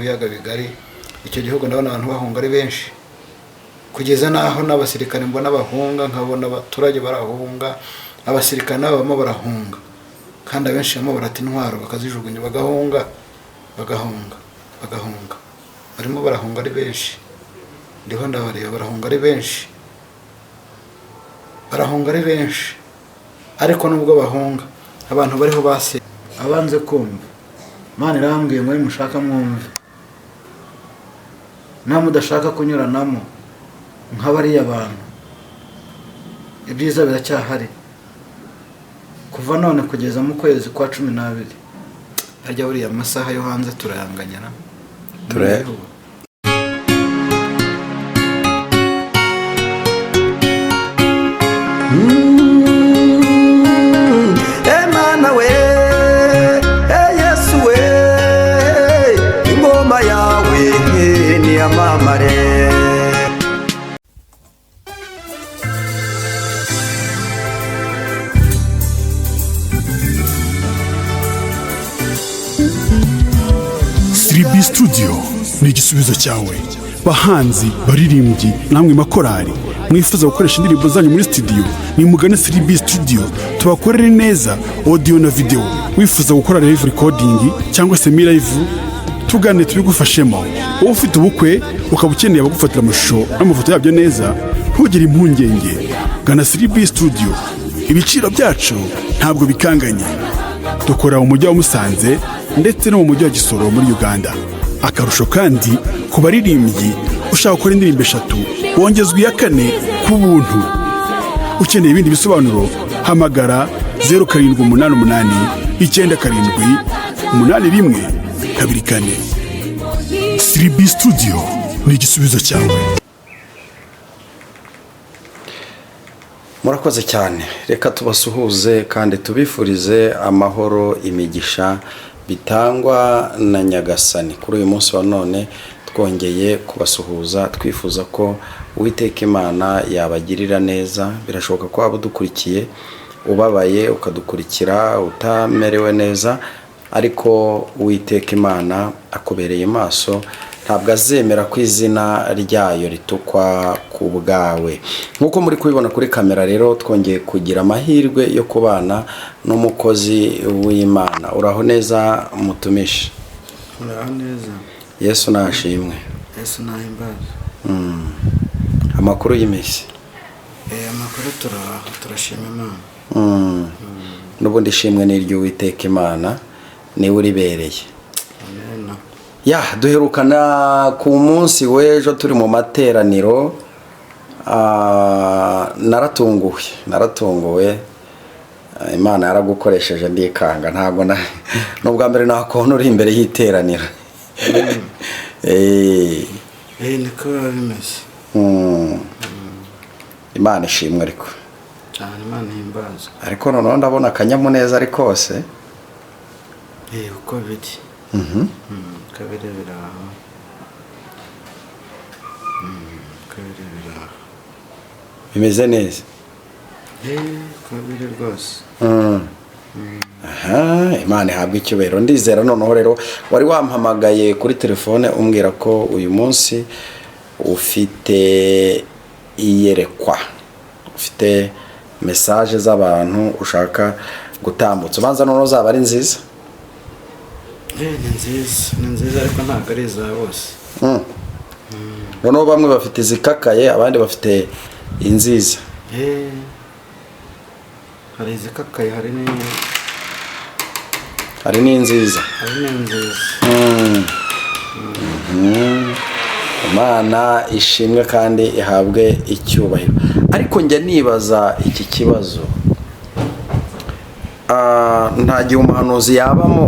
biyaga bigari icyo gihugu ndabona abantu bahunga ari benshi kugeza naho n'abasirikare mbona bahunga nkabona abaturage barahunga abasirikare nabo bamo barahunga kandi abenshi bamo barata intwaro bakazijugunya bagahunga barimo barahunga ari benshi ndiho ndabareba barahunga ari benshi ariko nubwo bahunga abantu bariho base abanze kumva Imana irambwiye ngo mushaka mwumve namwe udashaka kunyuranamo nk'abariya abantu ibyiza biracyahari kuva none kugeza mu kwezi kwa 12 harya buriya amasaha yo hanze turayanganyana Emana we Yesu we ingoma yawe ni amamare Siribi Studio ni igisubizo cyawe bahanzi baririmbyi namwe makorari mwifuza gukoresha indirimbo zanyu muri studio ni mugane Siribi Studio tubakorere neza audio na video wifuza gukora live recording cyangwa se live tugane tubigufashemo ufite ubukwe ukabukeneye abagufatira amashusho n'amafoto yabyo neza ntugire impungenge gana Siribi Studio ibiciro byacu ntabwo bikanganye dukora mu mujyi wa Musanze ndetse no mu mujyi wa Gisoro muri Uganda akarusho kandi ku baririmbyi ushaka gukora indirimbo 3 wongezwa iya 4 ku buntu ukeneye ibindi bisobanuro hamagara 0788 97 81 24 Siribi Studio ni igisubizo cyawe. Murakoze cyane reka tubasuhuze kandi tubifurize amahoro imigisha bitangwa na Nyagasani kuri uyu munsi wa none twongeye kubasuhuza twifuza ko Uwiteka Imana yabagirira neza birashoboka ko abudukurikiye ubabaye ukadukurikira utamerewe neza ariko Uwiteka Imana akubereye maso ntabwo azemera ko izina ryayo ritukwa ku bwawe nkuko muri kubibona kuri kamera rero twongeye kugira amahirwe yo kubana n'umukozi w'Imana uraho neza mutumishi uraho neza Yesu nashimwe Yesu nahimbaza amakuru y'imisi amakuru turashima Imana n'ubundi shimwe n'iryo Uwiteka Imana niwe uribereye ya duherukana ku munsi w'ejo turi mu materaniro naratunguwe Imana yaragukoresheje ndikanga ntabwo n'ubwa mbere nakubona uri imbere y'iteraniro niko bimeze Imana ishimwe ariko Imana ihimbaza ariko noneho ndabona akanyamuneza ari kose uko biri kabirebera bimeze neza kabiri rwose Imana ihabwa icyubahiro ndizera noneho rero wari wampamagaye kuri telefone umbwira ko uyu munsi ufite iyerekwa ufite message z'abantu ushaka gutambutsa ubanza noneho zaba ari nziza ni nziza ariko ntabwo ari iza bose noneho bamwe bafite izikakaye abandi bafite inziza hari izikakaye hari n'inziza Imana ishimwe kandi ihabwe icyubahiro ariko njya nibaza iki kibazo nta gihe umuhanuzi yabamo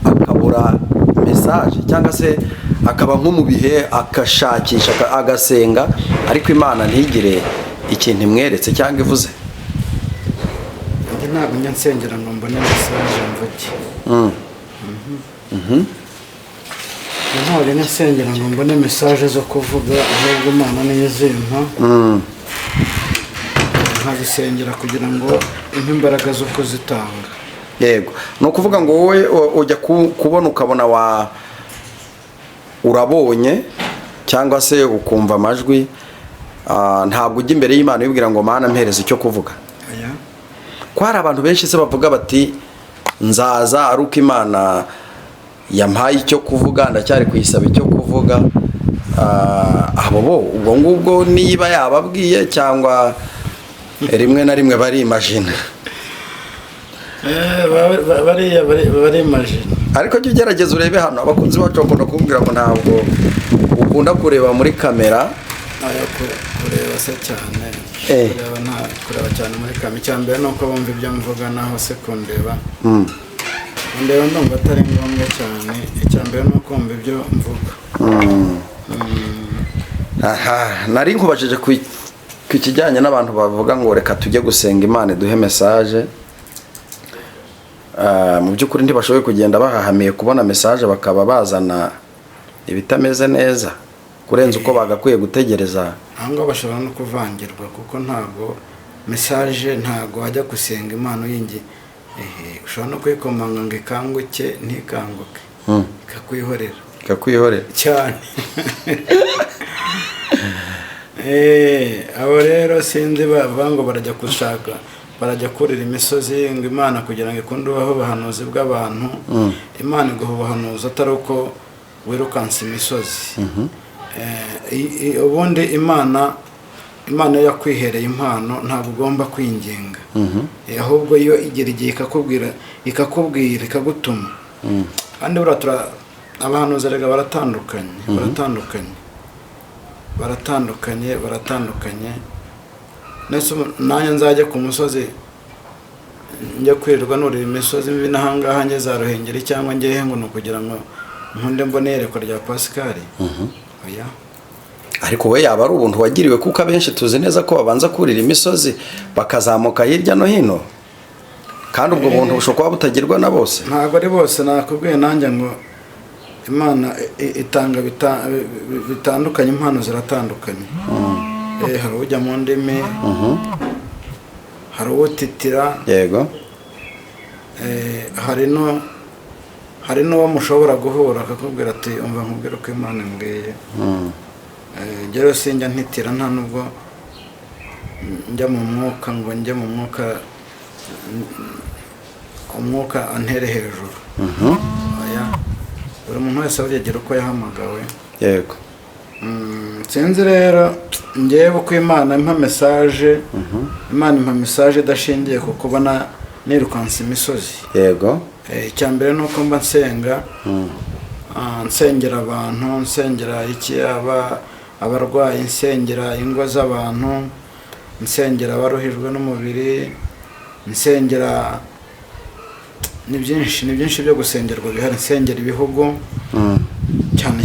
akabura message cyangwa se akaba nko mu bihe akashakisha agasenga ariko Imana ntigire ikintu imweretse cyangwa ivuze ntabwo nyansengera ngo mbone message mvuge ntabwo nyansengera ngo mbone message zo kuvuga ahubwo Imana niyo izimpa nkabisengera kugira ngo impe imbaraga zo kuzitanga yego ni ukuvuga ngo wowe ujya kubona ukabona urabonye cyangwa se ukumva amajwi, ntabwo ujya imbere y'Imana ubwira ngo Mana mpereze icyo kuvuga. Ko hari abantu benshi se bavuga bati nzaza ari uko Imana yampaye icyo kuvuga, ndacyari kuyisaba icyo kuvuga. Abo bo ubwo ngubwo niba yababwiye cyangwa rimwe na rimwe barimagine. barimagine. Ariko jya ugerageza urebe hano, abakunzi bacu bakunda kumbwira ngo ntabwo ukunda kureba muri kamera. Kureba se cyane, kureba cyane muri kamera. Icyambere ni uko bumva ibyo mvuga naho se kundeba ndumva atari ngombwa cyane. Icyambere ni uko bumva ibyo mvuga. Nari nkubajije ku kijyanye n'abantu bavuga ngo reka tujye gusenga Imana duhe message. Mu by'ukuri ntibashoboye kugenda bahahamiye kubona message bakaba bazana ibitameze neza kurenza uko bagakwiye gutegereza. Ahangaho bashobora no kuvangirwa kuko ntabwo message, ntabwo wajya gusenga Imana uyingi. Ushobora no kwikomanga ngo ikanguke ntikanguke, ikakwihorera cyane. Abo rero sinzi bavuga ngo barajya kurira imisozi ngo Imana kugira ngo ikunde ubaho ubuhanuzi bw'abantu. Imana iguha ubuhanuzi atari uko wirukansa imisozi. Ubundi Imana yakwihereye impano ntabwo ugomba kwinginga. Ahubwo iyo igera igihe ikakubwira ikagutuma. Kandi buriya abahanuzi rega baratandukanye. Nese nanjye nzajya ku musozi njya kwirirwa nurira imisozi mibi n'ahangaha njye za Ruhengeri cyangwa njye ngo kugira ngo nkunde mbone yerekwa rya Pascal. Oya. Ariko we yaba ari ubuntu wagiriwe, kuko abenshi tuzi neza ko babanza kurira imisozi bakazamuka hirya no hino, kandi ubwo buntu bushobora kuba butagirwa na bose. Ntabwo ari bose. Nakubwiye nanjye ngo Imana itanga bitandukanye, impano ziratandukanye. Hari ujya mu ndimi, hari uwutitira, yego, hari n'uwo mushobora guhura akakubwira ati umva nkubwira uko Imana imbwiye. Rero sinjya ntitira, nta nubwo njya mu mwuka ngo njye mu mwuka antere hejuru. Buri muntu wese agira uko yahamagawe. Yego. Sinzi rero ngewe uko Imana impa message. Imana impa message idashingiye ku kubona nirukansa imisozi. Yego. Icyambere ni uko mba nsenga, nsengera abantu, nsengera abarwayi, nsengera ingo z'abantu, nsengera abaruhijwe n'umubiri, nsengera ni byinshi byo gusengerwa bihari. Nsengera ibihugu,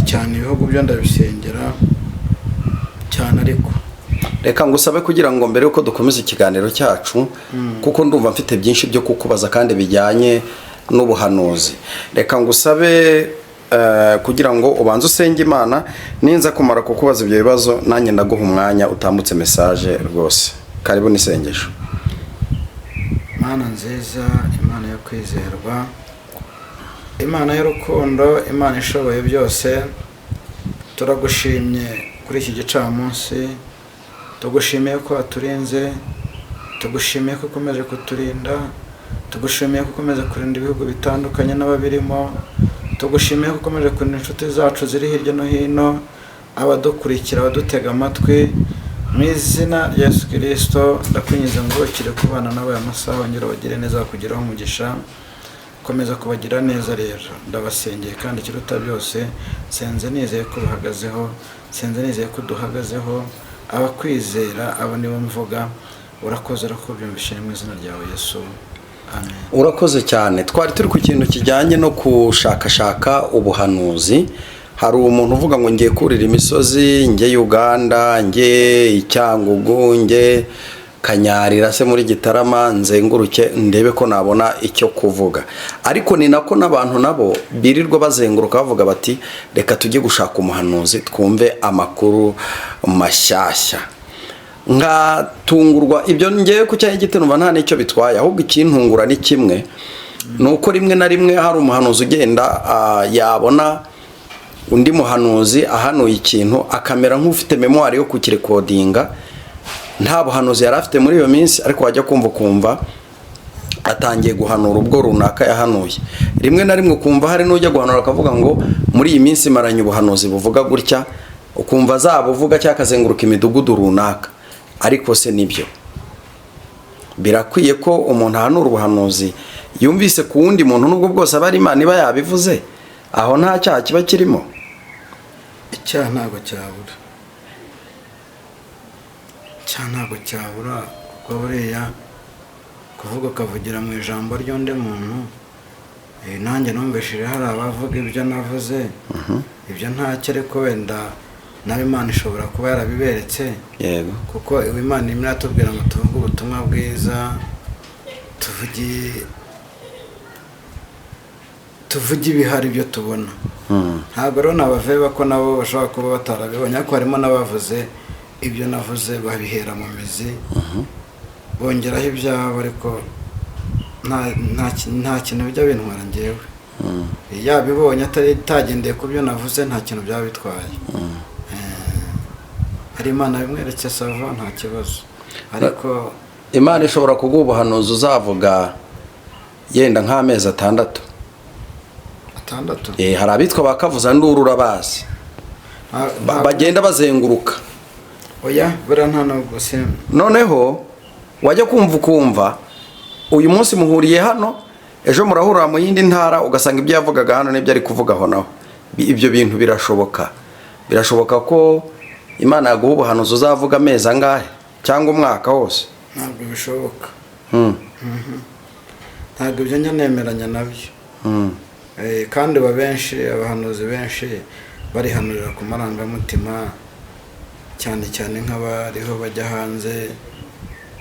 cyane ibihugu byo ndabisengera cyane. Ariko reka ngusabe kugira ngo mbere yuko dukomeza ikiganiro cyacu, kuko ndumva mfite byinshi byo kukubaza kandi bijyanye n'ubuhanuzi, reka ngusabe kugira ngo ubanze usenge Imana, ninza kumara kukubaza ibyo bibazo nanjye ndaguha umwanya utambutse message rwose. Karibu n'isengesho. Imana nziza, Imana yo kwizerwa, Imana y'urukundo, Imana ishoboye byose, turagushimye kuri iki gicamunsi. Tugushimiye ko waturinze, tugushimiye ko ukomeje kuturinda, tugushimiye ko ukomeje kurinda ibihugu bitandukanye n'ababirimo, tugushimiye ko ukomeje kurinda inshuti zacu ziri hirya no hino, abadukurikira, abadutega amatwi. Mu izina rya Yesu Kristo ndakwinginze ngo ukire kubana nawe amasaha, wongere bagire neza, bakugiraho umugisha, komeza kubagira neza. Rero ndabasengeye kandi kiruta byose senze nizeye ko bahagazeho, senze nizeye ko duhagazeho. Abakwizera abo nibo mvuga. Urakoze byumvise mu izina ryawe Yesu, amen. Urakoze cyane. Twari turi ku kintu kijyanye no kushakashaka ubuhanuzi. Hari umuntu uvuga ngo ngiye kurira imisozi, ngiye Uganda, ngiye Icyangugu, ngiye Kanyarira se muri Gitarama, nzenguruke ndebe ko nabona icyo kuvuga. Ariko ni nako n'abantu nabo birirwa bazenguruka bavuga bati reka tujye gushaka umuhanuzi twumve amakuru mashyashya. Ngatungurwa ibyo ngiye ku cyahe gite numva nta nicyo bitwaye, ahubwo ikintungura ni kimwe. nuko rimwe na rimwe hari umuhanuzi ugenda yabona undi muhanuzi ahanuye ikintu akamera nk'ufite memoire yo kukirekodinga, nta buhanuzi yari afite muri iyo minsi, ariko wajya kumva atangiye guhanura ubwo runaka yahanuye. Rimwe na rimwe ukumva hari n'ujya guhanura akavuga ngo muri iyi minsi maranye ubuhanuzi buvuga gutya, ukumva azabuvuga cyangwa akazenguruka imidugudu runaka. Ariko se nibyo birakwiye ko umuntu ahanura ubuhanuzi yumvise ku wundi muntu, nubwo bwose aba ari Imana iba yabivuze, aho nta cyaha kiba kirimo? Icyaha ntabwo cyabura, icyaha ntabwo cyabura, kuko buriya kuvuga ukavugira mu ijambo ry'undi muntu, nanjye numvishije hari abavuga ibyo navuze, ibyo ntacyo, ariko wenda nawe Imana ishobora kuba yarabiberetse. Yego, kuko Imana imwe iratubwira ngo tuvuge ubutumwa bwiza, tuvuge ibihari ibyo tubona. Ntabwo rero nabaveba ko nabo bashobora kuba batarabibonye, ariko harimo n'abavuze ibyo navuze babihera mu mizi, bongeraho ibyabo, ariko nta kintu bijya bintwara njyewe. Yabibonye atagendeye ku byo navuze, nta kintu byaba bitwaye. Hari Imana bimweretse sava, nta kibazo. Ariko Imana ishobora kuguha ubuhanuzi uzavuga yenda nk'amezi 6. Hari abitwa bakavuza nduru urabazi, bagenda bazenguruka. Oya, buriya nta nubwo se. Noneho wajya kumva uyu munsi muhuriye hano, ejo murahurira mu yindi ntara, ugasanga ibyo yavugaga hano n'ibyo ari kuvugaho naho. Ibyo bintu birashoboka ko Imana yaguha ubuhanuzi uzavuga amezi angahe cyangwa umwaka wose? Ntabwo bishoboka. Ntabwo ibyo njya nemeranya nabyo. Kandi abahanuzi benshi barihanurira ku marangamutima, cyane cyane nk'abariho bajya hanze,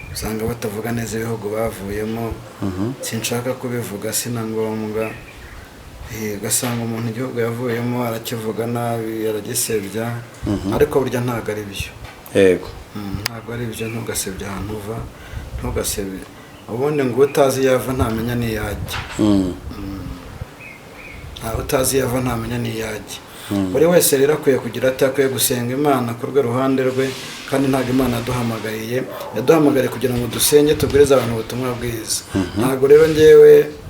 usanga batavuga neza ibihugu bavuyemo. Sinshaka kubivuga, sina ngombwa. Ugasanga umuntu igihugu yavuyemo arakivuga nabi, aragisebya, ariko burya ntabwo ari byo. Yego, ntabwo ari byo. Ntugasebye ahantu uva, ntugasebye. Ubundi ngo utazi yava ntamenya n'iyajya. Utazi yava ntamenya n'iyajya. Buri wese rero akwiye kugira ati akwiye gusenga Imana ku rwe ruhande rwe, kandi ntabwo Imana yaduhamagariye kugira ngo dusenge tubwirize abantu ubutumwa bwiza. Ntabwo rero njyewe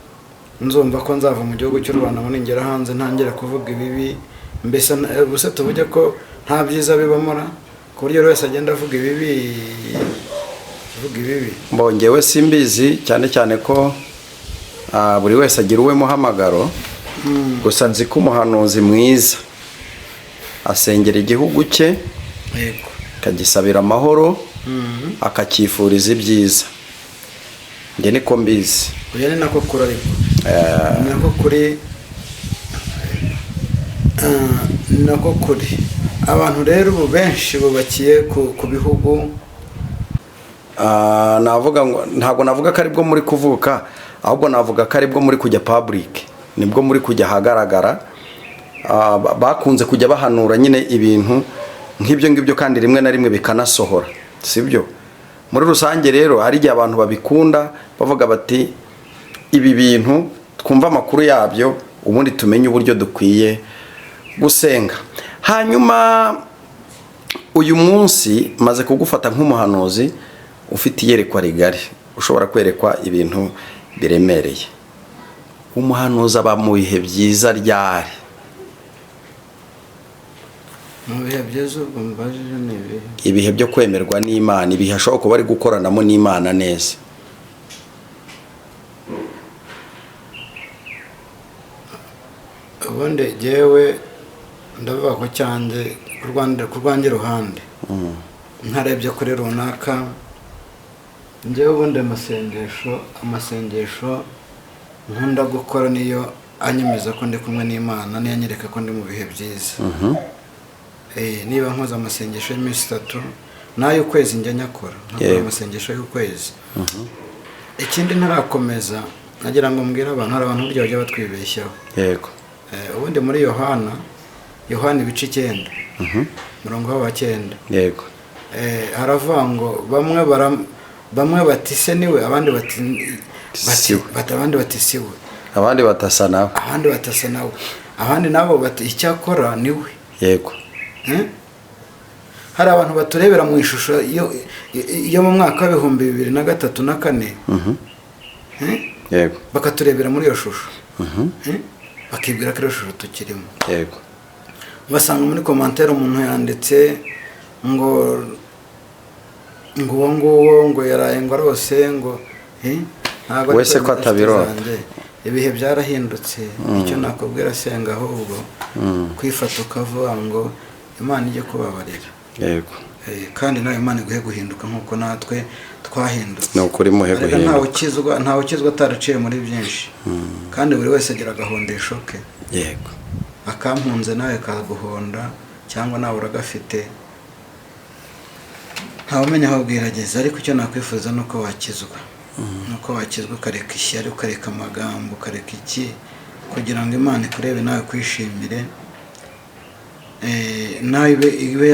nzumva ko nzava mu gihugu cy'u Rwanda ngo ningera hanze ntangire kuvuga ibibi, mbese ubuse tuvuge ko nta byiza bibamora, ku buryo wese agenda avuga ibibi. Mbongewe simbizi, cyane ko buri wese agira uwe muhamagaro. Gusa nzi ko umuhanuzi mwiza asengera igihugu cye, akagisabira amahoro, akacyifuriza ibyiza. Njye niko mbizi. Oya, ni nako kuri, ariko ni nako kuri. Abantu rero ubu benshi bubakiye ku bihugu. Navuga ngo ntabwo navuga ko aribwo muri kuvuka, ahubwo navuga ko aribwo muri kujya public, nibwo muri kujya ahagaragara. Bakunze kujya bahanura nyine ibintu nk'ibyo ngibyo, kandi rimwe na rimwe bikanasohora, sibyo? Muri rusange rero hari igihe abantu babikunda bavuga bati ibi bintu twumva amakuru yabyo, ubundi tumenye uburyo dukwiye gusenga. Hanyuma uyu munsi maze kugufata nk'umuhanuzi ufite iyerekwa rigari, ushobora kwerekwa ibintu biremereye. Umuhanuzi aba mu bihe byiza ryari? Mu bihe byiza ubwo mbajije ni ibihe byo kwemerwa n'Imana, ibihe ashobora kuba ari gukoranamo n'Imana neza. Ubundi jyewe ndavuga ko cyanjye ku rwanjye ruhande, ntarebye kuri runaka. Njyewe ubundi amasengesho nkunda gukora niyo anyemeza ko ndi kumwe n'Imana, niyo anyereka ko ndi mu bihe byiza. Niba nkoze amasengesho y'iminsi 3 n'ay'ukwezi njya nyakora, nkakora amasengesho y'ukwezi. Ikindi ntarakomeza nagira ngo mbwira abantu, hari abantu buryo bajya batwibeshyaho. Yego. Ubundi muri Yohana ibice 9, murongo wa 9. Yego. Haravuga ngo bamwe bati se niwe, abandi bati siwe. abandi batasa nawe, abandi nabo bati icyakora niwe. yego. Hari abantu baturebera mu ishusho yo mu mwaka wa 2003 na 2004, yego, bakaturebera muri iyo shusho, bakibwira ko iyo shusho tukirimo, yego. basanga muri commentaire umuntu yanditse ngo uwo nguwo ngo yaraye ngo arose ngo ntabwo wese ko atabirota. Ibihe byarahindutse. Icyo nakubwira senga ahubwo kwifata ukavuga ngo Imana ijye kubabarira, yego, kandi nawe Imana iguhe guhinduka nk'uko natwe twahindutse. ni ukuri muhe guhinduka. ntawe ukizwa ataraciye muri byinshi, kandi buri wese agira agahondesho ke, yego. akampunze nawe kaguhonda, cyangwa nawe uragafite, ntawe umenya aho bwirageze. Ariko icyo nakwifuza ni uko wakizwa, ukareka ishyari, ukareka amagambo, ukareka iki, kugira ngo Imana ikurebe nawe kwishimire, nawe ibe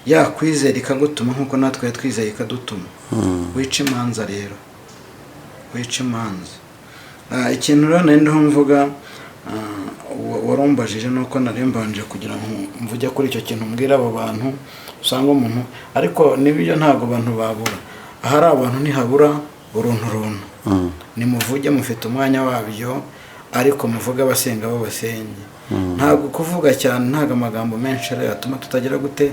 yakwizera ikagutuma nk'uko natwe twizeye ikadutuma. Wica imanza rero, wica imanza. Ikintu rero nari ndiho mvuga, warumbajije nuko nari mbanje kugira ngo mvuge kuri icyo kintu, mbwira abo bantu usanga umuntu, ariko n'ibyo ntabwo abantu babura. Ahari abantu ntihabura urunturuntu. Nimuvuge, mufite umwanya wabyo, ariko muvuge abasenga bo basenge. Ntabwo kuvuga cyane, ntabwo amagambo menshi rero yatuma tutagira gute,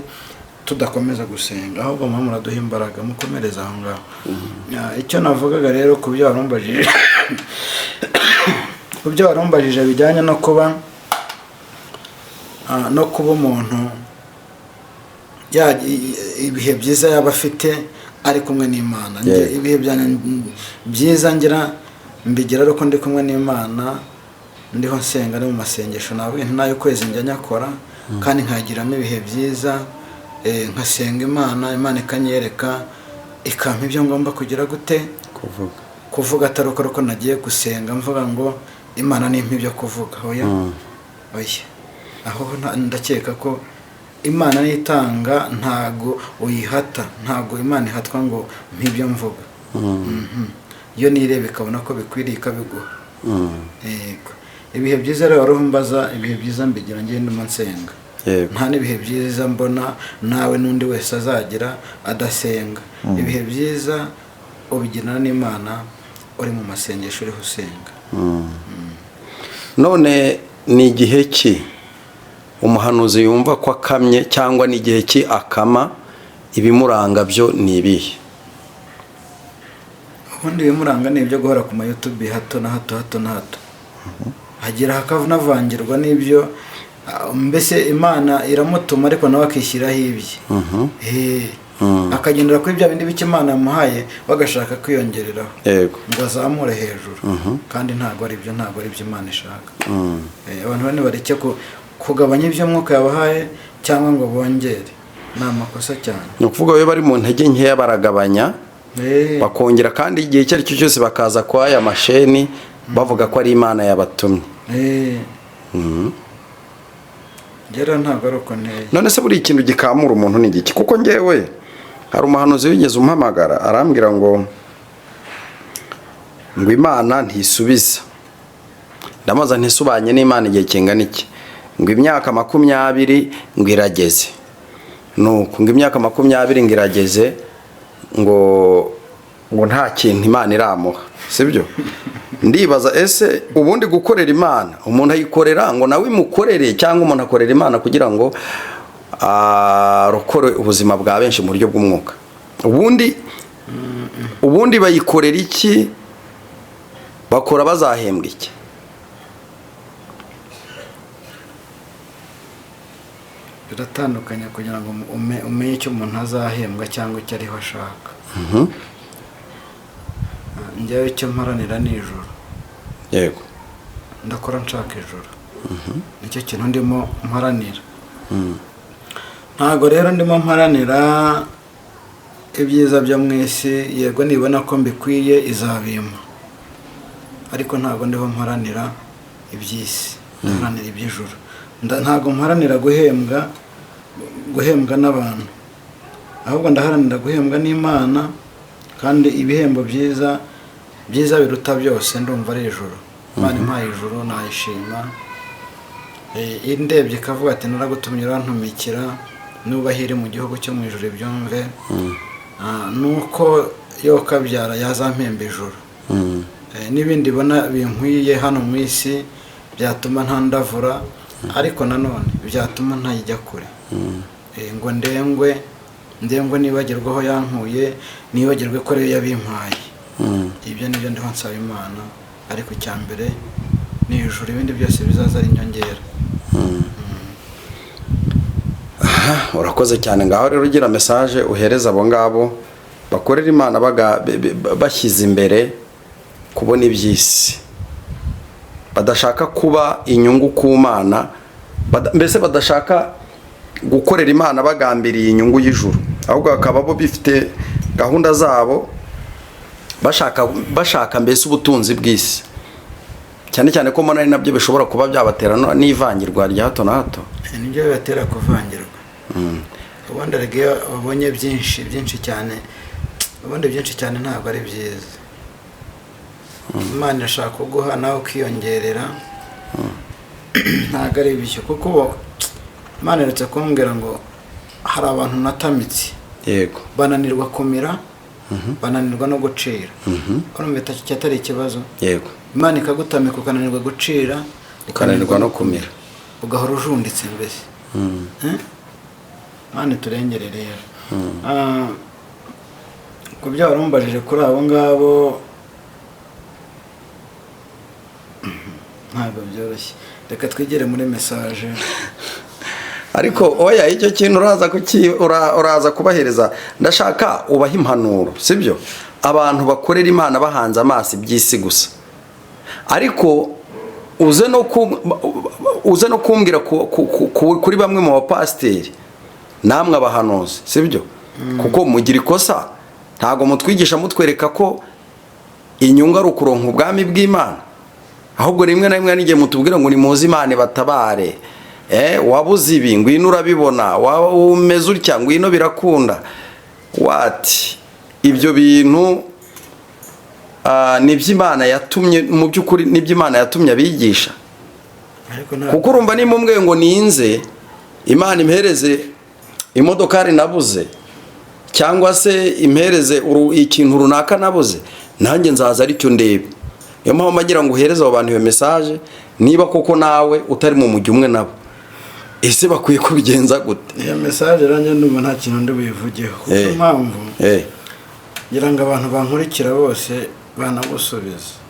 tudakomeza gusenga. Ahubwo mwe muraduha imbaraga, mukomereza aho ngaho. Icyo navugaga rero ku byo warumbajije bijyanye no kuba umuntu ibihe byiza yaba afite ari kumwe n'Imana. Ibihe byiza mbigira ariko ndi kumwe n'Imana, ndiho nsenga, ari mu masengesho nawe ntayo kwezi njya nyakora, kandi nkagiramo ibihe byiza, nkasenga Imana ikanyereka, ikampa ibyo ngomba kugira gute, kuvuga atari uko nagiye gusenga mvuga ngo Imana nimpa ibyo kuvuga. Oya, aho ndakeka ko Imana nitanga, ntago uyihata, ntago Imana ihatwa ngo mpibyo mvuga. Yo nirebe ikabona ko bikwiriye ikabiguha. Yego. Ibihe byiza rero warumbaza, ibihe byiza mbigira ngende nsenga. Nta n'ibihe byiza mbona nawe n'undi wese azagira adasenga. Ibihe byiza ubigirana n'Imana uri mu masengesho uri usenga. None ni igihe ki umuhanuzi yumva ko akamye, cyangwa ni igihe ki akama? Ibimuranga byo ni ibihe? Ubundi ibimuranga ni ibyo guhora ku ma YouTube hato na hato hagira hakanavangirwa n'ibyo, mbese Imana iramutuma ariko nawe akishyiraho ibye. Akagendera kuri bya bindi bike Imana yamuhaye, bagashaka kwiyongereraho ngo azamure hejuru, kandi ntabwo ari byo Imana ishaka. Abantu bane bareke kugabanya ibyo Mwuka yabahaye cyangwa ngo bongere, ni amakosa cyane. Ni ukuvuga we bari mu ntege nkeya baragabanya, bakongera, kandi igihe icyo ari cyo cyose bakaza kwa aya masheni bavuga ko ari Imana yabatumye. Ngera ntabwo ari uko nteye. None se buri ikintu gikamura umuntu ni igiki? Kuko ngewe hari umuhanuzi wigeze umpamagara arambwira ngo Imana ntisubiza. Ndamaza ntisubanye n'Imana igihe kingana iki? Ngo imyaka 20 ngo irageze. Nuko ngo imyaka 20 ngo irageze, ngo nta kintu Imana iramuha, sibyo? Ndibaza ese ubundi gukorera Imana umuntu ayikorera ngo nawe imukorere, cyangwa umuntu akorera Imana kugira ngo arokore ubuzima bwa benshi mu buryo bw'umwuka? Ubundi bayikorera iki? Bakora bazahembwa iki? Biratandukanye kugira ngo umenye icyo umuntu azahembwa cyangwa icyo ariho ashaka. Njyewe icyo mparanira ni ijuru. Yego. Ndakora nshaka ijuru. Nicyo kintu ndimo mparanira. Ntago rero ndimo mparanira ibyiza byo mu isi, yego nibona ko mbikwiye izabimpa, ariko ntago ndiho mparanira iby'isi, mparanira iby'ijuru. Ntago mparanira guhembwa n'abantu, ahubwo ndaharanira guhembwa n'Imana, kandi ibihembo byiza biruta byose ndumva ari ijuru. Imana impaye ijuru nayishima. Indebye ikavuga ati naragutumye urantumikira nubahire mu gihugu cyo mu ijuru ibyumve. Nuko yo kabyara yazampemba ijuru. N'ibindi bona binkwiye hano mu isi byatuma ntandavura, ariko nanone byatuma ntajya kure. Ngo ndengwe nibagirwaho yankuye, nibagirwe ko rero yabimpaye. Ibyo nibyo ndiho nsaba Imana, ariko icyambere ni ijuru, ibindi byose bizaza ari inyongera. Urakoze cyane. Ngaho rero ugira message uhereza abo ngabo bakorera Imana bashyize imbere kubona iby'isi, badashaka kuba inyungu ku Mana, mbese badashaka gukorera Imana bagambiriye inyungu y'ijuru, ahubwo bakaba bo bifite gahunda zabo bashaka mbese ubutunzi bw'isi, cyane cyane ko mbona ari nabyo bishobora kuba byabatera n'ivangirwa rya hato na hato. Nibyo bibatera kuvangirwa. Ubundi iyo babonye byinshi cyane, ubundi byinshi cyane ntabwo ari byiza. Imana irashaka kuguha nawe ukiyongerera, ntabwo ari bishyo, kuko Imana iretse kumbwira ngo hari abantu natamitse, yego, bananirwa kumira, bananirwa no gucira. Urumva cyatari ikibazo? Yego. Imana ikagutamika ukananirwa gucira, ukananirwa no kumira, ugahora ujunditse mbese. Imana turengere rero. Ku byo warumbajije kuri abo ngabo ntabwo byoroshye, reka twigere muri message. Ariko oya, icyo kintu uraza kubahereza, ndashaka ubaha impanuro, sibyo? Abantu bakorera Imana bahanze amaso iby'isi gusa, ariko uze no kumbwira kuri bamwe mu bapasiteri namwe abahanuzi, sibyo? Kuko mugira ikosa, ntago mutwigisha mutwereka ko inyungu ari ukuronka ubwami bw'Imana, ahubwo rimwe na rimwe n'igihe mutubwira ngo nimuze Imana batabare, wabuze ibi ngwino urabibona, umeze utya ngwino birakunda. Wati ibyo bintu nibyo Imana yatumye, mu by'ukuri nibyo Imana yatumye abigisha, kuko urumva ni mumwe ngo ninze Imana imhereze imodokari nabuze, cyangwa se imhereze ikintu runaka nabuze, nanjye nzaza aricyo ndebe. Yo mpamvu magira ngo uhereze abo bantu iyo message, niba koko nawe utari mu mujyi umwe nabo, ese bakwiye kubigenza gute? Iyo message ranye ndumva nta kintu ndi buyivugeho, kuko impamvu ngira ngo abantu bankurikira bose banagusubiza.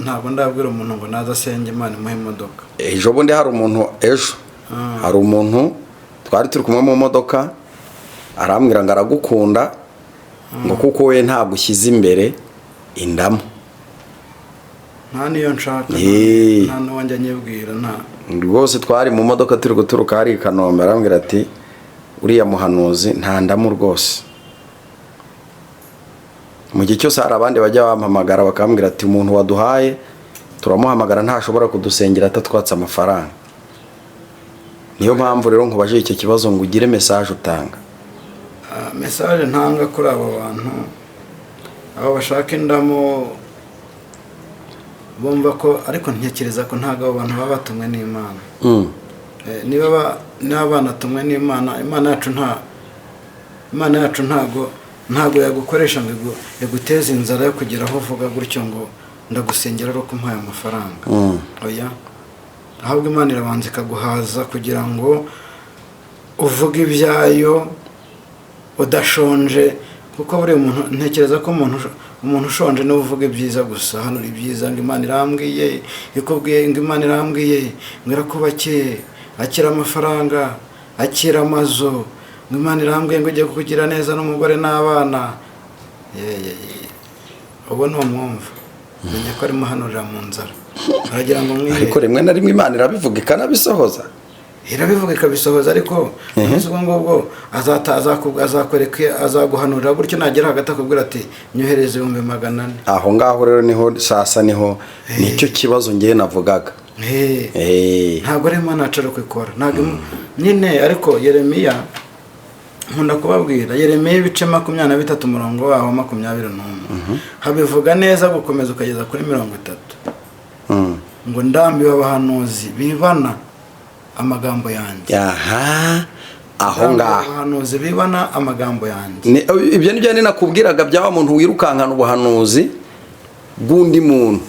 Ntabwo ndabwira umuntu ngo naza asenge Imana imuhe imodoka. Ejo bundi hari umuntu twari turi kumwe mu modoka, arambwira ngo aragukunda, ngo kuko we ntabwo ushyize imbere indamu. Nta niyo nshaka, nta n'uwanjye nyibwira. Rwose twari mu modoka turi guturuka hari i Kanombe, arambwira ati uriya muhanuzi nta ndamu rwose. Mu gihe cyose hari abandi bajya bampamagara bakambwira ati umuntu waduhaye turamuhamagara ntashobora kudusengera atatwatse amafaranga. Niyo mpamvu rero nkubaje icyo kibazo ngo ugire message utanga. Message ntanga kuri abo bantu, abo bashaka indamu bumva ko, ariko ntekereza ko ntago abo bantu baba batumwe n'Imana. Niba banatumwe n'Imana, Imana yacu ntago yagukoresha ngo yaguteza inzara yo kugira aho uvuga gutyo ngo ndagusengera ari uko mpaye amafaranga. Oya, ahubwo Imana irabanza ikaguhaza kugira ngo uvuge ibyayo udashonje, kuko buri muntu, ntekereza ko umuntu ushonje niwe uvuga ibyiza gusa. Hano uri byiza ngo Imana irambwiye, ikubwiye ngo Imana irambwiye ngo irakubakiye, akira amafaranga, akira amazu, ngo Imana irambwiye ngo ugiye kukugira neza n'umugore n'abana. Ubu ni umwumva, menya ko arimo hanurira mu nzara, aragira ngo mwihe. Ariko rimwe na rimwe Imana irabivuga ikanabisohoza. Irabivuga ikabisohoza, ariko ubwo ngubwo azakwereka, azaguhanurira gutyo, nagera hagati akubwira ati nyohereze 400. Aho ngaho rero niho sasa niho nicyo kibazo ngiye navugaga. Ntabwo ari Imana acara kwikora, ntabwo nyine. Ariko Yeremiya, nkunda kubabwira, Yeremiya ibice 23 umurongo waho 21 habivuga neza gukomeza ukageza kuri 30. ngo ndambiwe abahanuzi bibana amagambo yanjye. aha aho Ndambiwe ngaho abahanuzi bibana amagambo yanjye. ibyo nibyo ninakubwiraga byaba muntu wirukankana ubuhanuzi bw'undi muntu.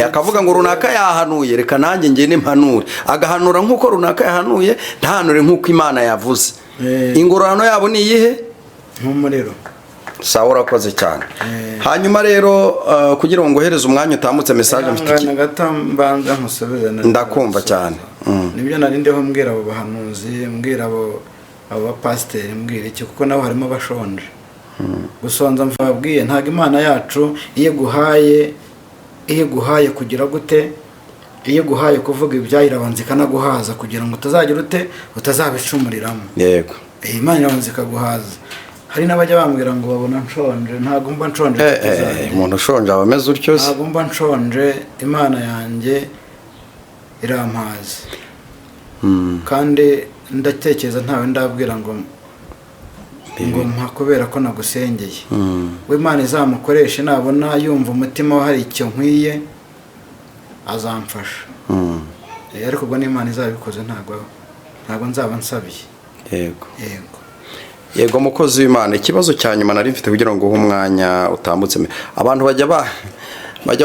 Akavuga ngo runaka yahanuye reka nanjye ngende mpanure, agahanura nk'uko runaka yahanuye, ntahanure nk'uko Imana yavuze. Ingororano yabo ni iyihe? Nk'umuriro. Sawa, urakoze cyane. Hanyuma rero kugira ngo ngohereze umwanya utambutse message mfite mbanza nkusubize. Ndakumva cyane. Nibyo nari ndiho mbwira abo bahanuzi, mbwira abo bapasiteri, mbwira iki kuko nabo harimo bashonje. Gusonza mvabwiye ntago Imana yacu iyo guhaye kugira gute, iyo guhaye kuvuga ibyayirabanza ikanaguhaza kugira ngo utazagira ute utazabicumuriramo. Yego. Imana irabanza ikaguhaza. Hari n'abajya bambwira ngo babona nshonje, ntago mba nshonje. Umuntu ushonje aba ameze utyo se. Ntago mba nshonje, Imana yanjye irampaza. Kandi ndatekereza ntawe ndabwira ngo mpa kubera ko nagusengeye. We Imana izamukoreshe, nabona yumva umutima we hari icyo nkwiye azamfasha. Ariko ubwo n'Imana izabikoze ntago nzaba nsabiye. Yego. Yego mukozi w'Imana, ikibazo cya nyuma nari mfite kugira ngo uhe umwanya utambutse. Abantu bajya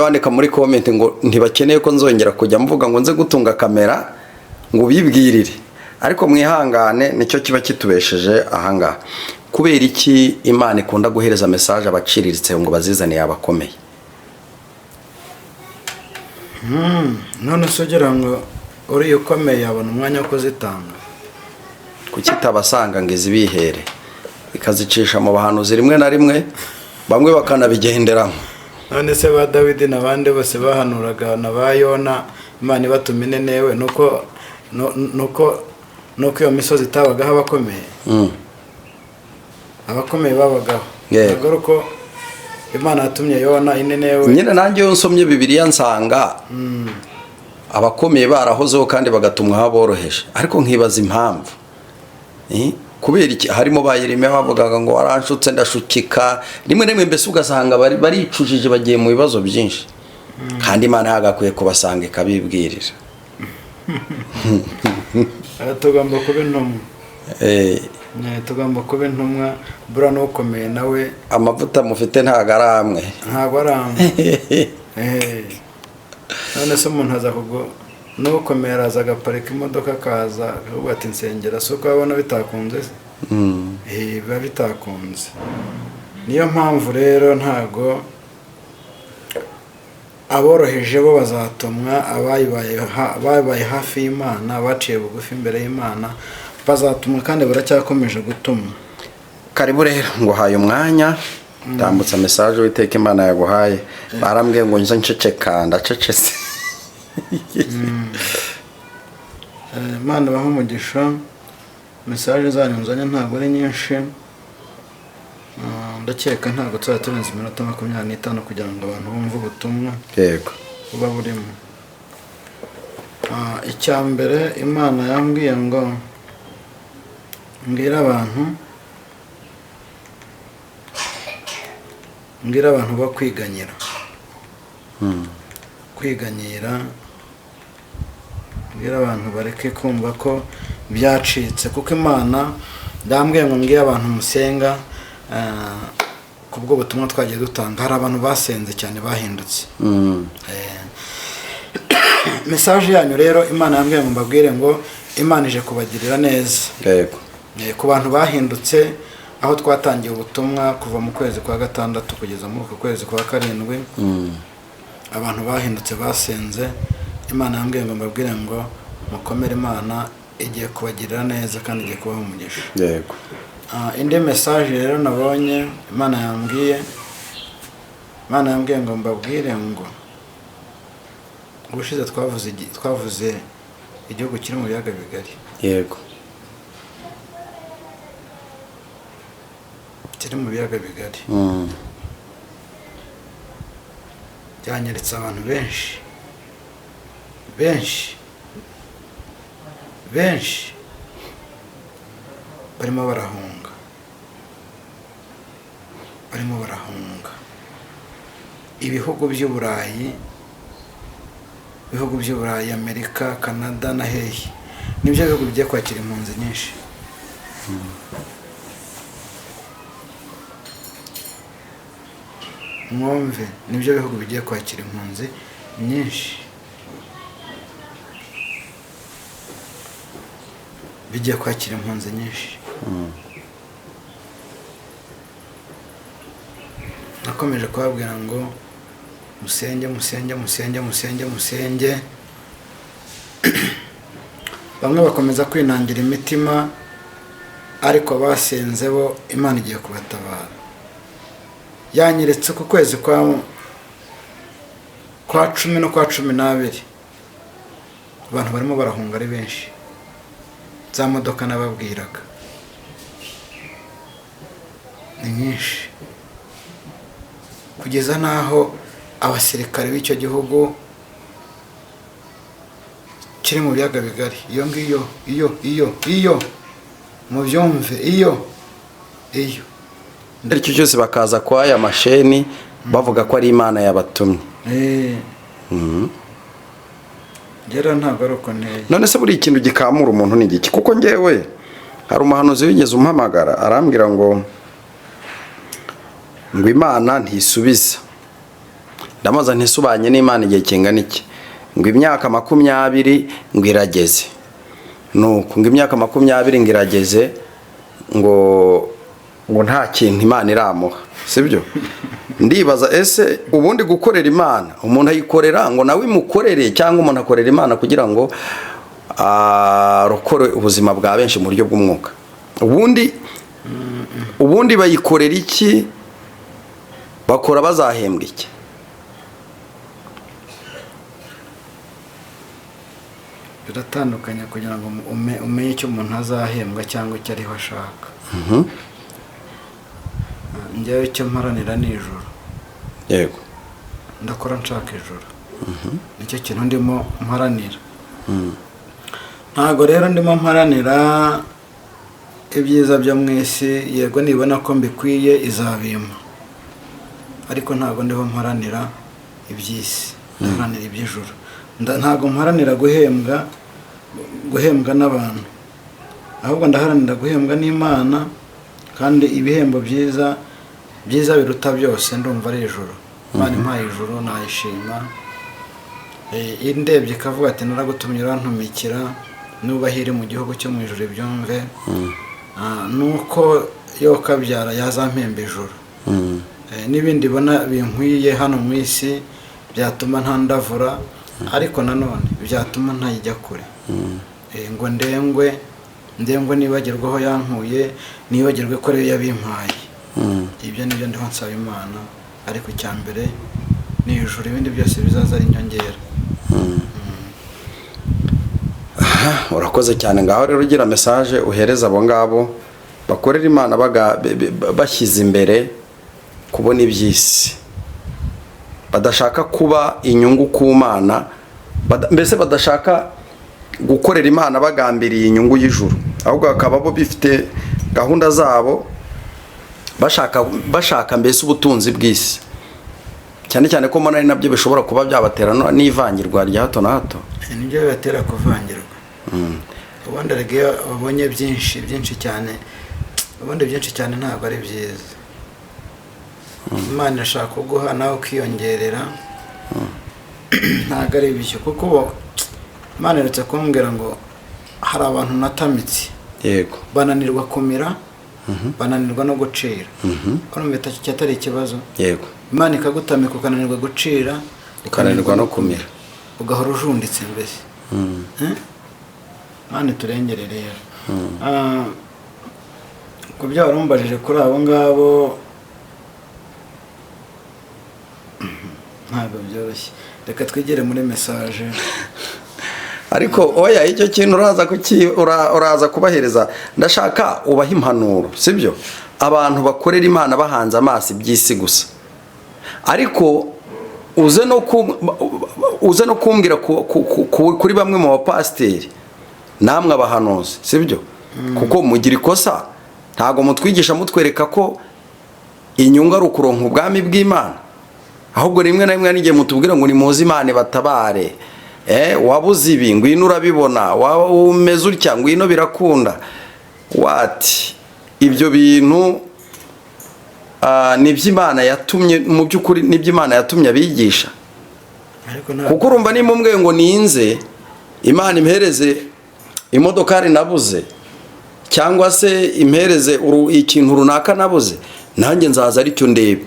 bandika muri comment ngo ntibakeneye ko nzongera kujya mvuga ngo nze gutunga kamera ngo bibwirire, ariko mwihangane nicyo kiba kitubesheje ahangaha. Kubera iki Imana ikunda guhereza message abaciriritse ngo bazizaniye abakomeye? None sogera ngo uri ukomeye abona umwanya wo kuzitanga. Kuki tabasanga ngo izibihere ikazicisha mu bahanuzi rimwe na rimwe, bamwe bakanabigenderamo? None se ba Dawidi n'abandi bose bahanuraga na ba Yona, Imana ibatumine newe nuko iyo misozi itabagaho abakomeye. Abakomeye babagaho. Ntabwo uko Imana yatumye Yona inenewe. Nyine nanjye iyo nsomye Bibiliya nsanga abakomeye barahozeho kandi bagatumwa aboroheje, ariko nkibaza impamvu. Kubera iki harimo ba Yeremiya bavugaga ngo waranshutse ndashukika, rimwe rimwe mbese ugasanga baricujije bagiye mu bibazo byinshi, kandi Imana yagakwiye kubasanga ikabibwirira. Tugomba kuba intumwa. Tugomba kuba intumwa, bura n'ukomeye nawe amavuta mufite ntago ari amwe. Ntago ari amwe. None se umuntu aza kugo n'ukomeye araza agaparika imodoka akaza akavuga ati nsengera, so ko abona bitakunze se. Biba bitakunze. Niyo mpamvu rero ntago aboroheje bo bazatumwa, ababaye hafi y'Imana, baciye bugufi imbere y'Imana bazatumwa kandi baracyakomeje gutumwa. Karibu rero ngo haye umwanya tambutsa message witeka Imana yaguhaye. Barambwiye ngo nje nceceka ndacecetse. Imana baha umugisha. Message zanyu nzanye ntabwo ari nyinshi, ndakeka ntabwo tuzaturenza iminota 25 kugira ngo abantu bumve ubutumwa. Yego. Buba burimo. Icya mbere Imana yambwiye ngo mbwira abantu bo kwiganyira. Kwiganyira, mbwira abantu bareke kumva ko byacitse, kuko Imana ndambwiye ngo mbwira abantu musenga kubwo butumwa twagiye dutanga. Hari abantu basenze cyane bahindutse. Message yanyu rero Imana yambwiye ngo mbabwire ngo Imana ije kubagirira neza. Yego. Ku bantu bahindutse, aho twatangiye ubutumwa kuva mu kwezi kwa 6 kugeza mu kwezi kwa 7, abantu bahindutse basenze. Imana yambwiye ngo mbabwire ngo mukomere, Imana igiye kubagirira neza kandi igiye kubaha umugisha. Yego. Indi message rero nabonye Imana yambwiye ngo mbabwire ngo ubushize twavuze igihugu kiri mu biyaga bigari. Yego. Kiri mu biyaga bigari. Byanyeretse abantu benshi barimo barahunga ibihugu by'Uburayi bihugu by'Uburayi, Amerika, Canada na hehe, nibyo bihugu bigiye kwakira impunzi nyinshi. Mwumve, nibyo bihugu bigiye kwakira impunzi nyinshi, bigiye kwakira impunzi nyinshi. Nakomeje kubabwira ngo musenge musenge musenge musenge musenge. Bamwe bakomeza kwinangira imitima, ariko basenze bo Imana igiye kubatabara. Yanyeretse ku kwezi kwa 10 no kwa 12 abantu barimo barahunga ari benshi, za modoka nababwiraga ni nyinshi, kugeza naho abasirikare b'icyo gihugu kiri mu biyaga bigari, iyo ngiyo iyo mu byumve, iyo aricyo cyose bakaza kwa aya masheni bavuga ko ari Imana yabatumye. Gera ntabwo ari uko nteye. None se buri ikintu gikamura umuntu ni iki? Kuko ngewe hari umuhanuzi wigeze umpamagara arambwira ngo Imana ntisubiza. Ndamaza ntisubanye n'Imana igihe kingana iki? Ngo imyaka 20 ngo irageze. Nuko ngo imyaka 20 ngo irageze ngo nta kintu Imana iramuha, sibyo? Ndibaza ese ubundi gukorera Imana umuntu ayikorera ngo nawe imukorere, cyangwa umuntu akorera Imana kugira ngo arokore ubuzima bwa benshi mu buryo bw'umwuka? Ubundi bayikorera iki? Bakora bazahembwa iki? Biratandukanye kugira ngo umenye icyo umuntu azahembwa cyangwa icyo ariho ashaka. Njyewe icyo mparanira ni ijuru. Yego. Ndakora nshaka ijuru. Nicyo kintu ndimo mparanira. Ntago rero ndimo mparanira ibyiza byo mu isi, yego nibona ko mbikwiye izabima, ariko ntago ndiho mparanira iby'isi, mparanira iby'ijuru. Ntago mparanira guhembwa n'abantu, ahubwo ndaharanira guhembwa n'Imana, kandi ibihembo byiza biruta byose ndumva ari ijuru. Imana impaye ijuru nayishima. Indebye ikavuga ati naragutumye urantumikira, nubahire mu gihugu cyo mu ijuru ibyumve. Nuko yo kabyara yazampemba ijuru. N'ibindi bona binkwiye hano mu isi byatuma ntandavura, ariko nanone byatuma ntayijya kure. Ngo ndengwe nibagirwaho yankuye, nibagirwe ko rero yabimpaye. Ibyo nibyo ndiho nsaba Imana, ariko icya mbere ni ijuru, ibindi byose bizaza ari inyongera. Urakoze cyane. Ngaho rero ugira message uhereza abo ngabo bakorera Imana bashyize imbere kubona iby'isi, badashaka kuba inyungu ku Mana, mbese badashaka gukorera Imana bagambiriye inyungu y'ijuru, ahubwo bakaba bo bifite gahunda zabo, bashaka mbese ubutunzi bw'isi, cyane cyane ko mbona ari nabyo bishobora kuba byabatera n'ivangirwa rya hato na hato. Nibyo bibatera kuvangirwa. Ubundi rege babonye byinshi cyane, ubundi byinshi cyane ntabwo ari byiza. Imana irashaka kuguha nawe ukiyongerera, ntabwo ari bishyo, kuko Imana iretse kumbwira ngo hari abantu natamitse. Yego. Bananirwa kumira, bananirwa no gucira. Urumva cyatari ikibazo? Yego. Imana ikagutamika ukananirwa gucira, ukananirwa no kumira, ugahora ujunditse mbese. Imana turengere rero. Ku byo warumbajije kuri abo ngabo ntabwo byoroshye. Reka twigire muri message. Ariko oya, icyo kintu uraza kubahereza, ndashaka ubaha impanuro, sibyo? Abantu bakorera Imana bahanze amaso iby'isi gusa, ariko uze no kumbwira kuri bamwe mu bapasiteri namwe abahanuzi, sibyo? Kuko mugira ikosa, ntago mutwigisha mutwereka ko inyungu ari ukuronka ubwami bw'Imana, ahubwo rimwe na rimwe n'igihe mutubwira ngo nimuze Imana batabare, wabuze ibi ngwino urabibona, waba umeze utya ngwino birakunda. Wati ibyo bintu niby'Imana yatumye, mu by'ukuri niby'Imana yatumye abigisha. Kuko urumva ni mumwe ngo ninze Imana impereze imodokari nabuze, cyangwa se impereze ikintu runaka nabuze, nanjye nzaza aricyo ndebe.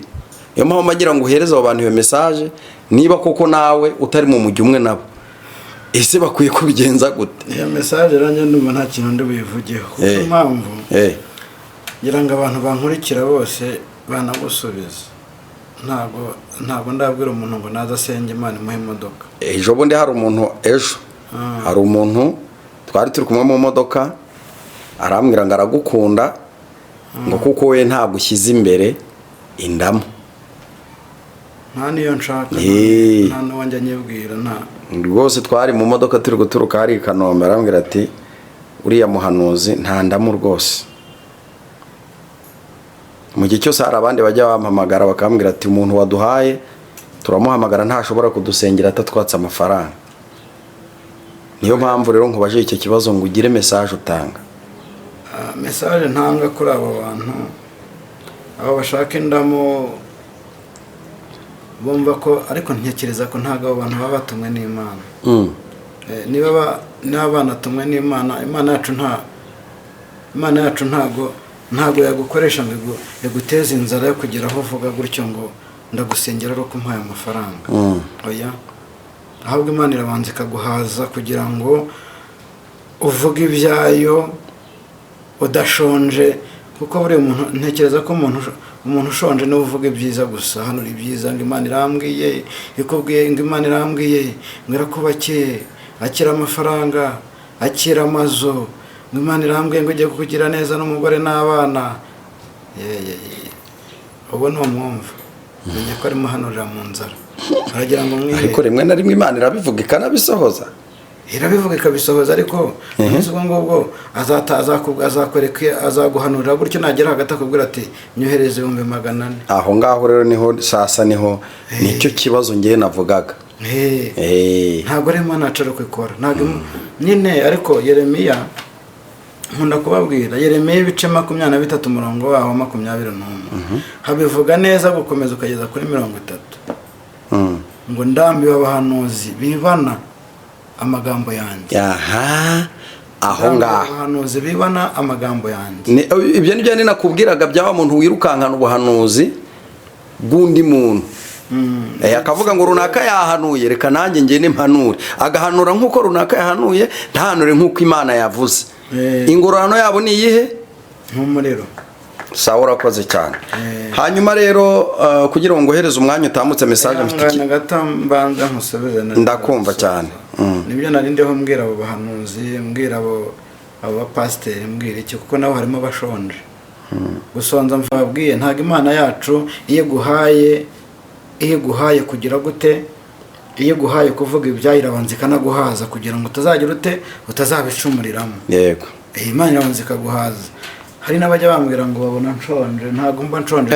Iyo mpamvu magira ngo uhereze abo bantu iyo message, niba koko nawe utari mu mujyi umwe nabo, ese bakwiye kubigenza gute? Iyo message ranje ndumva nta kintu ndi buyivugeho. Kuko impamvu ngira ngo abantu bankurikira bose banagusubiza. Ntabwo ndabwira umuntu ngo naza asenge Imana imuhe imodoka. Ejo bundi hari umuntu twari turi kumwe mu modoka, arambwira ngo aragukunda, ngo kuko we ntabwo ushyize imbere indamu. Nta niyo nshaka, nta n'uwanjye anyibwira. Nta rwose twari mu modoka turi guturuka hari i Kanombe, arambwira ati uriya muhanuzi nta ndamu rwose. Mu gihe cyose hari abandi bajya bampamagara bakambwira ati umuntu waduhaye turamuhamagara ntashobora kudusengera atatwatse amafaranga. Niyo mpamvu rero nkubaje icyo kibazo ngo ugire message utanga. Message ntanga kuri abo bantu abo bashaka indamu, bumva ko, ariko ntekereza ko ntago abo bantu baba batumwe n'Imana. Niba n'abana tumwe n'Imana, Imana yacu ntago yagukoresha ngo yaguteza inzara yo kugira aho uvuga gutyo ngo ndagusengera ari uko mpaye amafaranga. Oya, ahubwo Imana irabanza ikaguhaza kugira ngo uvuge ibyayo udashonje. Kuko buri muntu, ntekereza ko umuntu ushonje niwe uvuga ibyiza gusa. Hano ibyiza ngo Imana irambwiye, ikubwiye ngo Imana irambwiye ngo irakubakiye, akira amafaranga, akira amazu, ngo Imana irambwiye ngo ujye kukugira neza n'umugore n'abana. Ubu ni umwumva, menya ko arimo hanurira mu nzara, aragira ngo mwihe. Ariko rimwe na rimwe Imana irabivuga ikanabisohoza. Irabivuga ikabisohoza, ariko ubwo ngubwo azakwereka, azaguhanurira gutyo, nagera hagati akubwira ati nyohereze 400. Aho ngaho rero niho sasa niho nicyo kibazo ngiye navugaga. Ntabwo ari Imana yacu kwikora, ntabwo nyine. Ariko Yeremiya, nkunda kubabwira Yeremiya ibice 23 umurongo waho 21 habivuga neza gukomeza ukageza kuri 30 ngo ndambiwe abahanuzi bibana amagambo yanjye. Aho ngaho abahanuzi bibana amagambo yanjye. Ibyo nibyo ninakubwiraga byaba muntu wirukankana ubuhanuzi bw'undi muntu. Akavuga ngo runaka yahanuye, reka nanjye ngene impanure. Agahanura nk'uko runaka yahanuye, ntahanure nk'uko Imana yavuze. Ingororano yabo ni iyihe? Nk'umuriro. Sawa, urakoze cyane. Hanyuma rero kugira ngo ngohereze umwanya utambutse message mfite mbanza nkusubize. Ndakumva cyane. Nibyo nari ndiho mbwira abo bahanuzi, mbwira abo bapasiteri, mbwira iki, kuko nabo harimo bashonje. Gusonza mvabwiye, ntago Imana yacu iyo guhaye kugira gute, iyo guhaye kuvuga ibyayo irabanza ikanaguhaza kugira ngo utazagira ute, utazabicumuriramo. Yego. Imana irabanza ikaguhaza. Hari n'abajya bambwira ngo babona nshonje, ntago mba nshonje.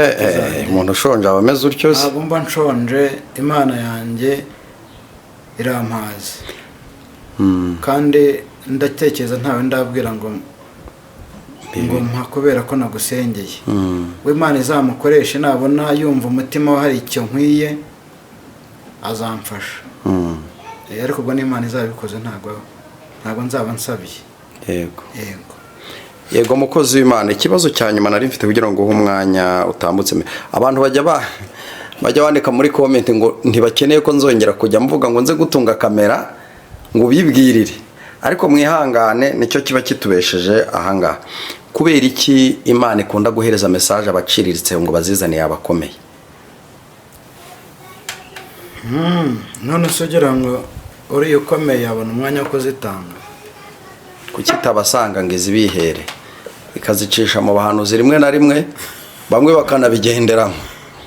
Umuntu ushonje aba ameze utyo se. Ntago mba nshonje, Imana yanjye irampaza. Kandi ndatekereza ntawe ndabwira ngo mpa kubera ko nagusengeye. We Imana izamukoreshe, nabona yumva umutima we hari icyo nkwiye azamfasha. Ariko ubwo n'Imana izabikoze ntago nzaba nsabiye. Yego mukozi w'Imana, ikibazo cya nyuma nari mfite kugira ngo umwanya utambutse. Abantu bajya bandika muri comment ngo ntibakeneye ko nzongera kujya mvuga ngo nze gutunga kamera ngo bibwirire, ariko mwihangane, nicyo kiba kitubesheje ahangaha. Kubera iki Imana ikunda guhereza message abaciriritse ngo bazizane abakomeye? None sogera ngo uri ukomeye yabona umwanya wo kuzitanga. Kuki tabasanga ngo izibihere ikazicisha mu bahanuzi rimwe na rimwe, bamwe bakanabigenderamo?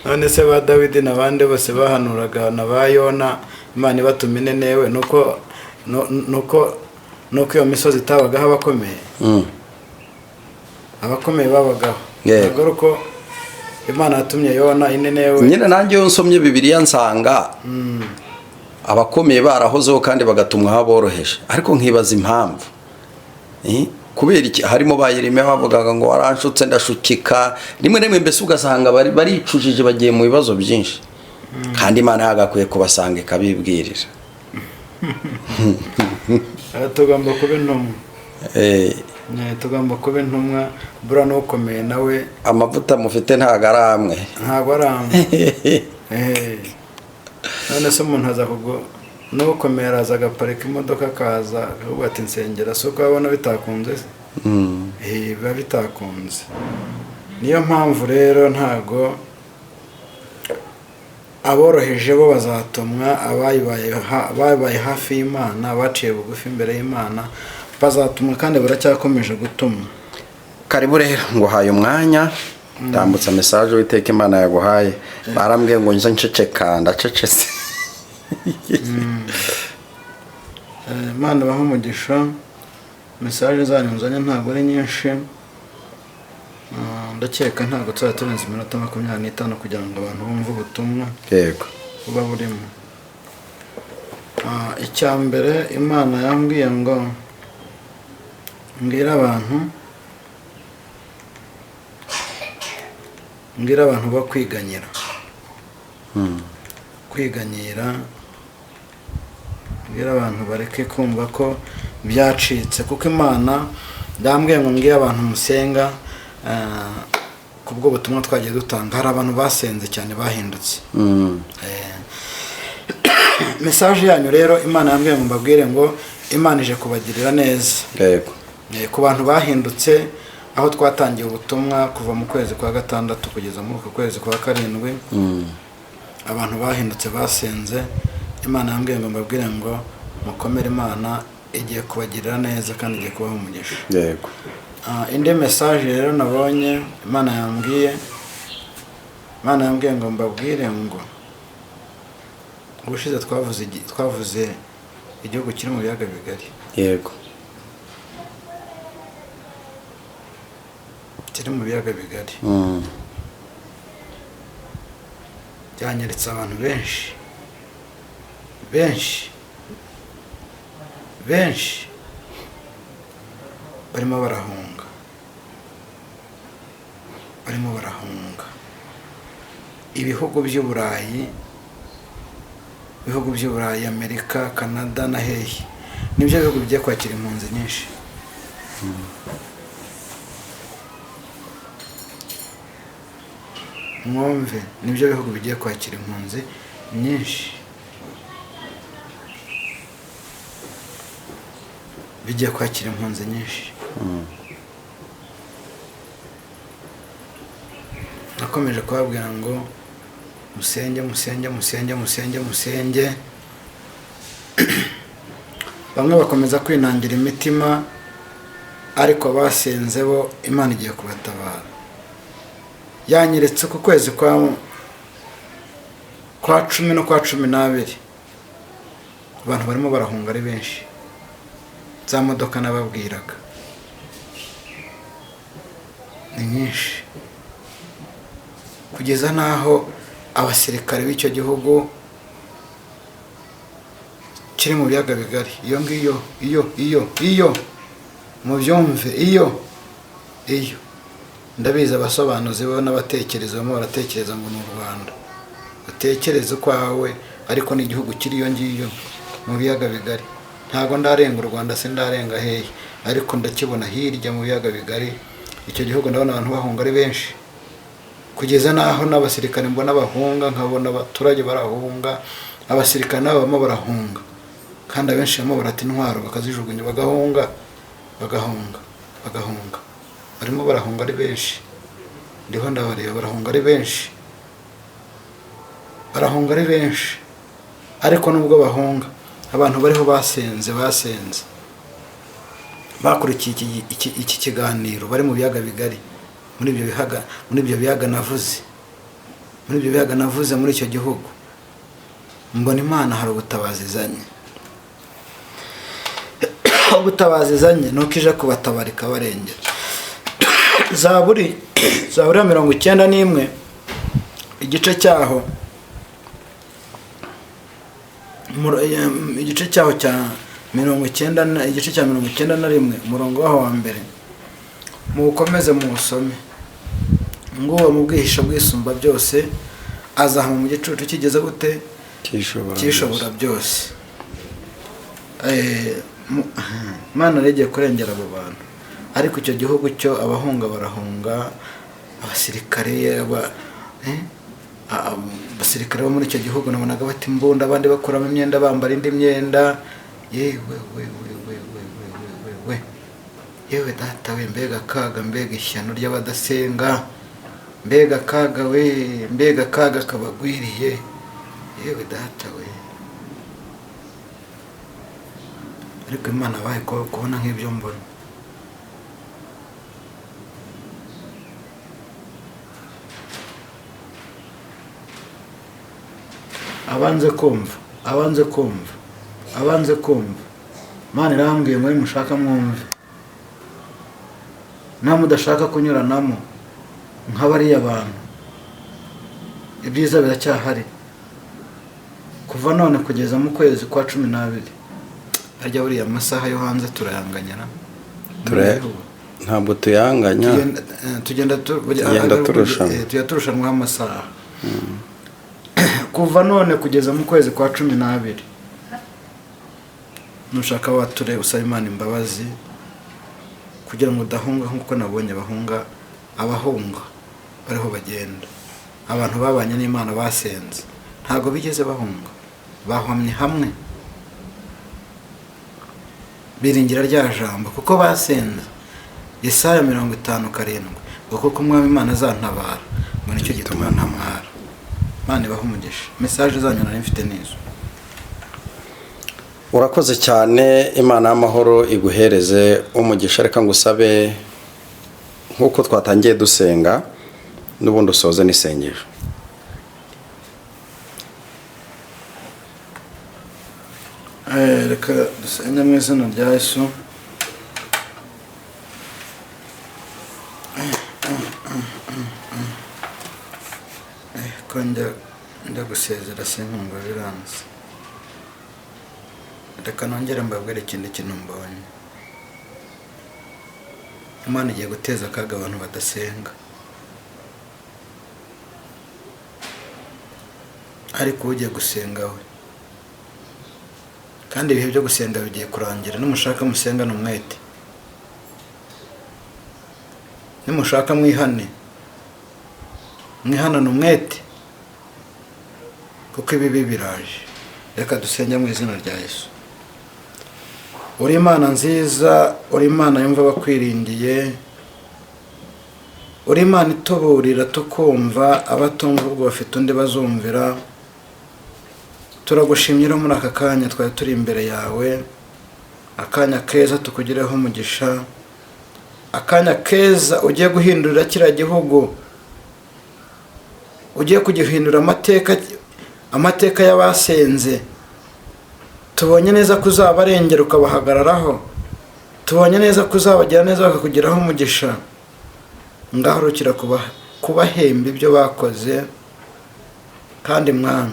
None se ba Dawidi n'abandi bose bahanuraga na ba Yona, Imana ibatumine newe nuko iyo misozi itabagaho abakomeye. Abakomeye babagaho. Ntabwo uko Imana yatumye Yona Ninewe. Nyine nanjye nsomye Bibiliya nsanga abakomeye barahozeho kandi bagatumwa aboroheje, ariko nkibaza impamvu kubera iki harimo bayirime bavugaga ngo waranshutse ndashukika, rimwe rimwe mbese ugasanga baricujije bagiye mu bibazo byinshi, kandi Imana yagakwiye kubasanga ikabibwirira. tugomba kuba intumwa, tugomba kuba intumwa. Bura n'ukomeye nawe amavuta mufite ntago ari amwe, ntabwo ari amwe. None se umuntu aza n'ukomeye araza agaparika imodoka akaza akavuga ati nsengera, si uko wabona bitakunze se? Biba bitakunze. Niyo mpamvu rero ntago aboroheje bo bazatumwa, ababaye hafi y'Imana, baciye bugufi imbere y'Imana bazatumwa, kandi baracyakomeje gutumwa. Karibu rero nguhaye umwanya, tambutsa message witeka Imana yaguhaye. Barambwiye ngo nje nceceka, ndacecetse. Imana baho umugisha. Message zanyu nzanye ntabwo ari nyinshi, ndakeka ntabwo tuzaturenza iminota 25 kugira ngo abantu bumve ubutumwa yego buba burimo. Icya mbere Imana yambwiye ngo mbwira abantu bo kwiganyira, mbwira abantu bareke kumva ko byacitse, kuko Imana yambwiye ngo mbwira abantu musenga kubwo butumwa twagiye dutanga. Hari abantu basenze cyane bahindutse. Message yanyu rero Imana yambwiye ngo mbabwire ngo Imana ije kubagirira neza. Yego. Ku bantu bahindutse, aho twatangiye ubutumwa kuva mu kwezi kwa 6 kugeza muri uku kwezi kwa 7, abantu bahindutse basenze. Imana yambwiye ngo mbabwire ngo mukomere, Imana igiye kubagirira neza kandi igiye kubaha umugisha. Yego. Indi message rero nabonye Imana yambwiye ngo mbabwire ngo ubushize twavuze igihugu kiri mu biyaga bigari. Yego. Kiri mu biyaga bigari. Byanyeretse abantu benshi barimo barahunga ibihugu by'Uburayi, Amerika, Canada na hehe, nibyo bihugu bigiye kwakira impunzi nyinshi. Mwumve, nibyo bihugu bigiye kwakira impunzi nyinshi, bigiye kwakira impunzi nyinshi. Nakomeje kubabwira ngo musenge. Bamwe bakomeza kwinangira imitima, ariko basenze bo Imana igiye kubatabara. Yanyeretse ku kwezi kwa 10 no kwa 12 abantu barimo barahunga ari benshi. Za modoka nababwiraga ni nyinshi, kugeza naho abasirikare b'icyo gihugu kiri mu biyaga bigari, iyo mubyumve, iyo ndabizi abasobanuzi bo n'abatekereza bamwe baratekereza ngo ni u Rwanda, batekereza kwawe, ariko ni igihugu kiri iyo ngiyo mu biyaga bigari. Ntago ndarenga u Rwanda, sindarenga hehe, ariko ndakibona hirya mu biyaga bigari. Icyo gihugu ndabona abantu bahunga ari benshi, kugeza naho n'abasirikare mbona bahunga, nkabona abaturage barahunga, abasirikare nabo bamo barahunga, kandi abenshi bamo barata intwaro bakazijugunya bagahunga, barimo barahunga ari benshi. Ndiho ndabareba barahunga ari benshi, ariko nubwo bahunga, abantu bariho basenze bakurikiye iki kiganiro, bari mu biyaga bigari, muri ibyo biyaga navuze muri icyo gihugu. Mbona Imana hari ubutabazi izanye, nuko ije kubatabarika barengera. Zaburi 91 igice cyaho igice cyaho cya 90 igice cya 91 umurongo waho wa mbere mukomeze muwusome. Nguwo mu bwihisho bw'isumba byose azahama mu gicucu kigeze gute cyishobora byose. Mana regiye kurengera abo bantu, ariko icyo gihugu cyo abahunga barahunga, abasirikare abasirikare bo muri icyo gihugu nabonaga bati imbunda, abandi bakuramo imyenda bambara indi myenda. Yewe data we, mbega kaga, mbega ishyano ry'abadasenga, mbega kaga we, mbega kaga kabagwiriye. Yewe data we, ariko Imana baye kubona nk'ibyo mbona. abanze kumva Imana irambwiye ngo mushaka mwumve, nta mudashaka kunyuranamo nk'abariya bantu, ibyiza biracyahari. Kuva none kugeza mu kwezi kwa 12 harya buriya amasaha yo hanze turayanganyana, ntabwo tuyanganya, tugenda turushanwa amasaha. Kuva none kugeza mu kwezi kwa 12 nushaka wature usaba Imana imbabazi kugira ngo udahunga nkuko nabonye bahunga, abahunga bariho bagenda. Abantu babanye n'Imana basenze ntago bigeze bahunga, bahomye hamwe biringira rya jambo kuko basenze. Yesaya 50:7 ngo kuko umwami Imana azantabara, ngo nicyo gituma ntamwara. Imana ibahe umugisha. Message zanyu nari mfite nizo. Urakoze cyane, Imana y'amahoro iguhereze umugisha. Reka ngusabe nkuko twatangiye dusenga n'ubundi usoze n'isengesho. Reka dusenge mu izina rya Yesu. Konjya gusezera sinkumva biranze. Reka nongere mbabwire ikindi kintu mbonye. Imana igiye guteza akaga abantu badasenga, ariko ugiye gusenga we, kandi ibihe byo gusenga bigiye kurangira. Nimushaka musenga n'umwete, nimushaka mwihane n'umwete, kuko ibibi biraje. Reka dusenge mu izina rya Yesu. Uri Imana nziza, uri Imana yumva bakwiringiye, uri Imana ituburira tukumva, abatumva ubwo bafite undi bazumvira. Turagushimye rero muri aka kanya twari turi imbere yawe, akanya keza tukugireho umugisha, akanya keza ugiye guhindurira kiriya gihugu, ugiye kugihindura amateka y'abasenze. Tubonye neza kuzabarengera ukabahagararaho, tubonye neza kuzabagira neza bakakugiraho umugisha. Ngaharukira kubahemba ibyo bakoze, kandi Mwana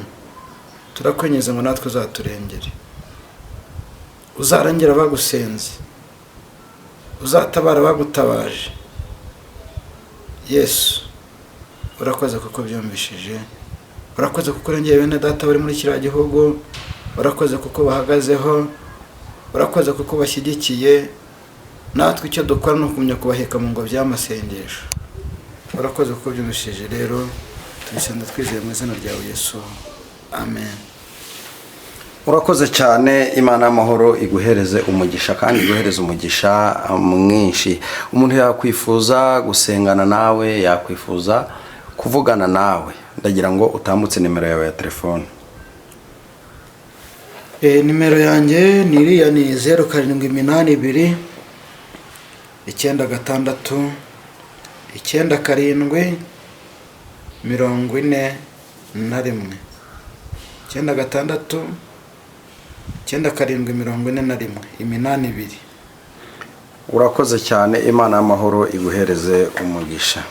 turakwenyeza ngo natwe uzaturengere, uzarengera bagusenze, uzatabara bagutabaje. Yesu urakoze kuko byumvishije, urakoze kuko urengeye bene data bari muri kiriya gihugu, urakoze kuko bahagazeho, urakoze kuko bashyigikiye. Natwe icyo dukora no kumenya kubaheka mu ngo by'amasengesho. Urakoze kuko byumvishije rero, tubisenda twizeye mu izina ryawe Yesu, amen. Urakoze cyane, Imana y'amahoro iguhereze umugisha, kandi iguhereze umugisha mwinshi. Umuntu yakwifuza gusengana nawe, yakwifuza kuvugana nawe, ndagira ngo utambutse nimero yawe ya telefone. Nimero yanjye ni iriya, ni 0782 96 97 41 96 97 41. Urakoze cyane, Imana y'amahoro iguhereze umugisha.